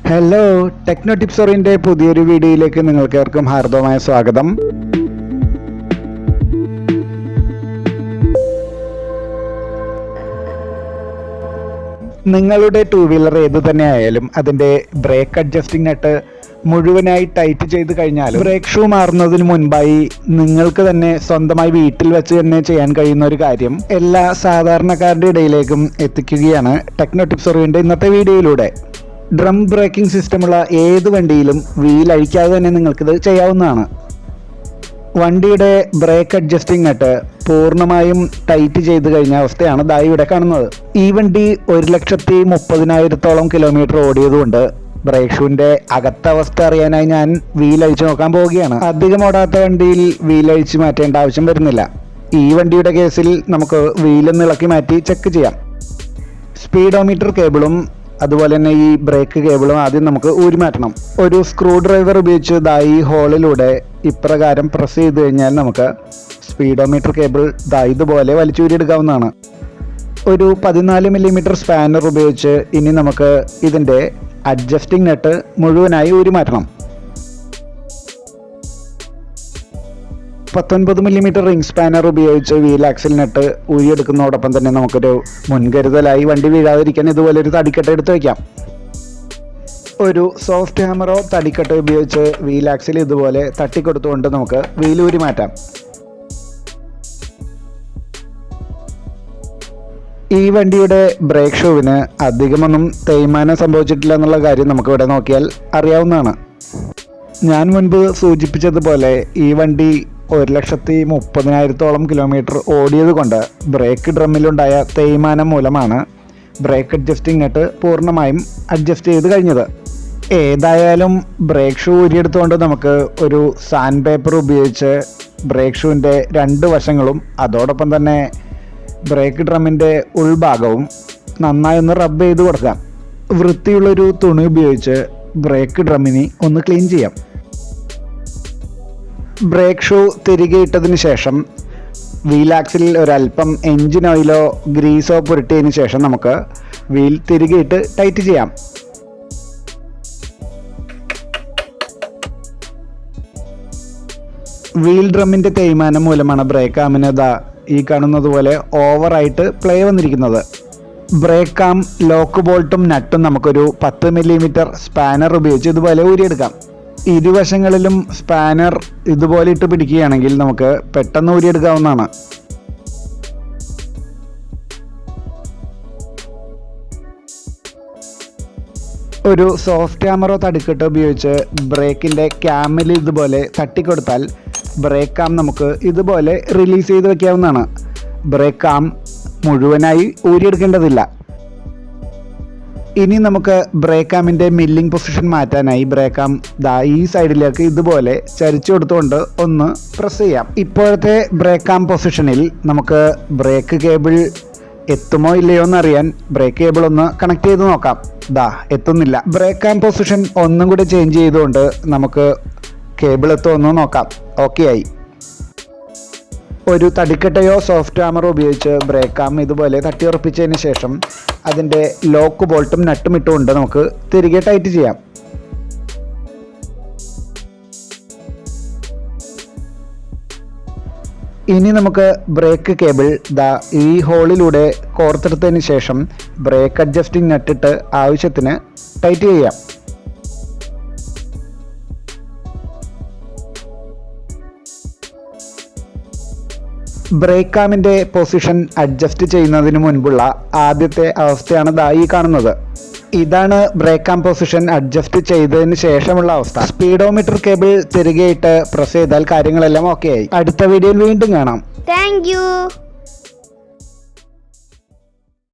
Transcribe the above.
Hello, techno ടിപ്സറിൻ്റെ പുതിയൊരു വീഡിയോയിലേക്ക് നിങ്ങൾക്കേവർക്കും ഹാർദവമായ സ്വാഗതം. നിങ്ങളുടെ ടൂ വീലർ ഏത് തന്നെ ആയാലും അതിൻ്റെ ബ്രേക്ക് അഡ്ജസ്റ്റിംഗ് നട്ട് മുഴുവനായി ടൈറ്റ് ചെയ്ത് കഴിഞ്ഞാൽ ബ്രേക്ക് ഷൂ മാറുന്നതിന് മുൻപായി നിങ്ങൾക്ക് തന്നെ സ്വന്തമായി വീട്ടിൽ വെച്ച് തന്നെ ചെയ്യാൻ കഴിയുന്ന ഒരു കാര്യം എല്ലാ സാധാരണക്കാരുടെ ഇടയിലേക്കും എത്തിക്കുകയാണ് ടെക്നോ ടിപ്സറിൻ്റെ ഇന്നത്തെ വീഡിയോയിലൂടെ. ഡ്രം ബ്രേക്കിംഗ് സിസ്റ്റമുള്ള ഏത് വണ്ടിയിലും വീൽ അഴിക്കാതെ തന്നെ നിങ്ങൾക്കിത് ചെയ്യാവുന്നതാണ്. വണ്ടിയുടെ ബ്രേക്ക് അഡ്ജസ്റ്റിംഗ് നട്ട് പൂർണ്ണമായും ടൈറ്റ് ചെയ്ത് കഴിഞ്ഞ അവസ്ഥയാണ് ഇവിടെ കാണുന്നത്. ഈ വണ്ടി 1,30,000 കിലോമീറ്റർ ഓടിയതുകൊണ്ട് ബ്രേക്ക് ഷൂവിൻ്റെ അകത്തവസ്ഥ അറിയാനായി ഞാൻ വീൽ അഴിച്ച് നോക്കാൻ പോവുകയാണ്. അധികം ഓടാത്ത വണ്ടിയിൽ വീൽ അഴിച്ച് മാറ്റേണ്ട ആവശ്യം വരുന്നില്ല. ഈ വണ്ടിയുടെ കേസിൽ നമുക്ക് വീലൊന്ന് ഇളക്കി മാറ്റി ചെക്ക് ചെയ്യാം. സ്പീഡോമീറ്റർ കേബിളും അതുപോലെ തന്നെ ഈ ബ്രേക്ക് കേബിളും ആദ്യം നമുക്ക് ഊരി മാറ്റണം. ഒരു സ്ക്രൂ ഡ്രൈവർ ഉപയോഗിച്ച് ഈ ഹോളിലൂടെ ഇപ്രകാരം പ്രസ് ചെയ്ത് കഴിഞ്ഞാൽ നമുക്ക് സ്പീഡോമീറ്റർ കേബിൾ ഇതുപോലെ വലിച്ചൂരിയെടുക്കാവുന്നതാണ്. ഒരു 14 മില്ലിമീറ്റർ സ്പാനർ ഉപയോഗിച്ച് ഇനി നമുക്ക് ഇതിൻ്റെ അഡ്ജസ്റ്റിംഗ് നട്ട് മുഴുവനായി ഊരി മാറ്റണം. 19 മില്ലിമീറ്റർ റിംഗ് സ്പാനർ ഉപയോഗിച്ച് വീൽ ആക്സിൽ നട്ട് ഊരിയെടുക്കുന്നതോടൊപ്പം തന്നെ നമുക്കൊരു മുൻകരുതലായി വണ്ടി വീഴാതിരിക്കാൻ ഇതുപോലെ ഒരു തടിക്കട്ട എടുത്ത് വയ്ക്കാം. ഒരു സോഫ്റ്റ് ഹാമറോ തടിക്കട്ടോ ഉപയോഗിച്ച് വീൽ ആക്സിൽ ഇതുപോലെ തട്ടിക്കൊടുത്തുകൊണ്ട് നമുക്ക് വീൽ ഊരി മാറ്റാം. ഈ വണ്ടിയുടെ ബ്രേക്ക് ഷൂവിന് അധികമൊന്നും തേയ്മാനം സംഭവിച്ചിട്ടില്ല എന്നുള്ള കാര്യം നമുക്കിവിടെ നോക്കിയാൽ അറിയാവുന്നതാണ്. ഞാൻ മുൻപ് സൂചിപ്പിച്ചതുപോലെ ഈ വണ്ടി 1,30,000 കിലോമീറ്റർ ഓടിയത് കൊണ്ട് ബ്രേക്ക് ഡ്രമ്മിലുണ്ടായ തേയ്മാനം മൂലമാണ് ബ്രേക്ക് അഡ്ജസ്റ്റിംഗ് നട്ട് പൂർണ്ണമായും അഡ്ജസ്റ്റ് ചെയ്ത് കഴിഞ്ഞത്. ഏതായാലും ബ്രേക്ക് ഷൂ ഊരിയെടുത്തുകൊണ്ട് നമുക്ക് ഒരു സാൻഡ് പേപ്പർ ഉപയോഗിച്ച് ബ്രേക്ക് ഷൂവിൻ്റെ 2 വശങ്ങളും അതോടൊപ്പം തന്നെ ബ്രേക്ക് ഡ്രമ്മിൻ്റെ ഉൾഭാഗവും നന്നായി ഒന്ന് റബ്ബ് ചെയ്ത് കൊടുക്കാം. വൃത്തിയുള്ളൊരു തുണി ഉപയോഗിച്ച് ബ്രേക്ക് ഡ്രമ്മിനെ ഒന്ന് ക്ലീൻ ചെയ്യാം. ബ്രേക്ക് ഷൂ തിരികെ ഇട്ടതിന് ശേഷം വീൽ ആക്സിൽ ഒരൽപ്പം എൻജിൻ ഓയിലോ ഗ്രീസോ പുരട്ടിയതിന് ശേഷം നമുക്ക് വീൽ തിരികെ ഇട്ട് ടൈറ്റ് ചെയ്യാം. വീൽ ഡ്രമ്മിൻ്റെ തേയ്മാനം മൂലമാണ് ബ്രേക്ക് ആമിന് ഈ കാണുന്നത് പോലെ ഓവറായിട്ട് പ്ലേ വന്നിരിക്കുന്നത്. ബ്രേക്ക് ആം ലോക്ക് ബോൾട്ടും നട്ടും നമുക്കൊരു 10 മില്ലിമീറ്റർ സ്പാനർ ഉപയോഗിച്ച് ഇതുപോലെ ഊരിയെടുക്കാം. ഇരുവശങ്ങളിലും സ്പാനർ ഇതുപോലെ ഇട്ട് പിടിക്കുകയാണെങ്കിൽ നമുക്ക് പെട്ടെന്ന് ഊരിയെടുക്കാവുന്നതാണ്. ഒരു സോഫ്റ്റ് ഹാമറോ തടിക്കട്ടോ ഉപയോഗിച്ച് ബ്രേക്കിൻ്റെ ക്യാമിൽ ഇതുപോലെ തട്ടിക്കൊടുത്താൽ ബ്രേക്ക് ആം നമുക്ക് ഇതുപോലെ റിലീസ് ചെയ്ത് വയ്ക്കാവുന്നതാണ്. ബ്രേക്ക് ആം മുഴുവനായി ഊരിയെടുക്കേണ്ടതില്ല. ഇനി നമുക്ക് ബ്രേക്ക് ആമിൻ്റെ മില്ലിംഗ് പൊസിഷൻ മാറ്റാനായി ബ്രേക്ക് ആം ഈ സൈഡിലേക്ക് ഇതുപോലെ ചരിച്ചു കൊടുത്തുകൊണ്ട് ഒന്ന് പ്രസ് ചെയ്യാം. ഇപ്പോഴത്തെ ബ്രേക്ക് ആം പൊസിഷനിൽ നമുക്ക് ബ്രേക്ക് കേബിൾ എത്തുമോ ഇല്ലയോ എന്നറിയാൻ ബ്രേക്ക് കേബിൾ ഒന്ന് കണക്ട് ചെയ്ത് നോക്കാം. എത്തുന്നില്ല. ബ്രേക്ക് ആം പൊസിഷൻ ഒന്നും കൂടി ചേഞ്ച് ചെയ്തുകൊണ്ട് നമുക്ക് കേബിൾ എത്തുമെന്ന് നോക്കാം. ഓക്കെ ആയി. ഒരു തടിക്കട്ടയോ സോഫ്റ്റ് ഹാമറോ ഉപയോഗിച്ച് ബ്രേക്ക് ആം ഇതുപോലെ തട്ടിയുറപ്പിച്ചതിന് ശേഷം അതിൻ്റെ ലോക്ക് ബോൾട്ടും നട്ടും ഇട്ടുകൊണ്ട് നമുക്ക് തിരികെ ടൈറ്റ് ചെയ്യാം. ഇനി നമുക്ക് ബ്രേക്ക് കേബിൾ ഈ ഹോളിലൂടെ കോർത്തെടുത്തതിന് ശേഷം ബ്രേക്ക് അഡ്ജസ്റ്റിംഗ് നട്ടിട്ട് ആവശ്യത്തിന് ടൈറ്റ് ചെയ്യാം. ബ്രേക്ക് ആമിൻ്റെ പൊസിഷൻ അഡ്ജസ്റ്റ് ചെയ്യുന്നതിന് മുൻപുള്ള ആദ്യത്തെ അവസ്ഥയാണ് ഈ കാണുന്നത്. ഇതാണ് ബ്രേക്ക് ആം പൊസിഷൻ അഡ്ജസ്റ്റ് ചെയ്തതിന് ശേഷമുള്ള അവസ്ഥ. സ്പീഡോമീറ്റർ കേബിൾ തിരികെ ഇട്ട് പ്രസ് ചെയ്താൽ കാര്യങ്ങളെല്ലാം ഓക്കെ ആയി. അടുത്ത വീഡിയോയിൽ വീണ്ടും കാണാം. Thank you.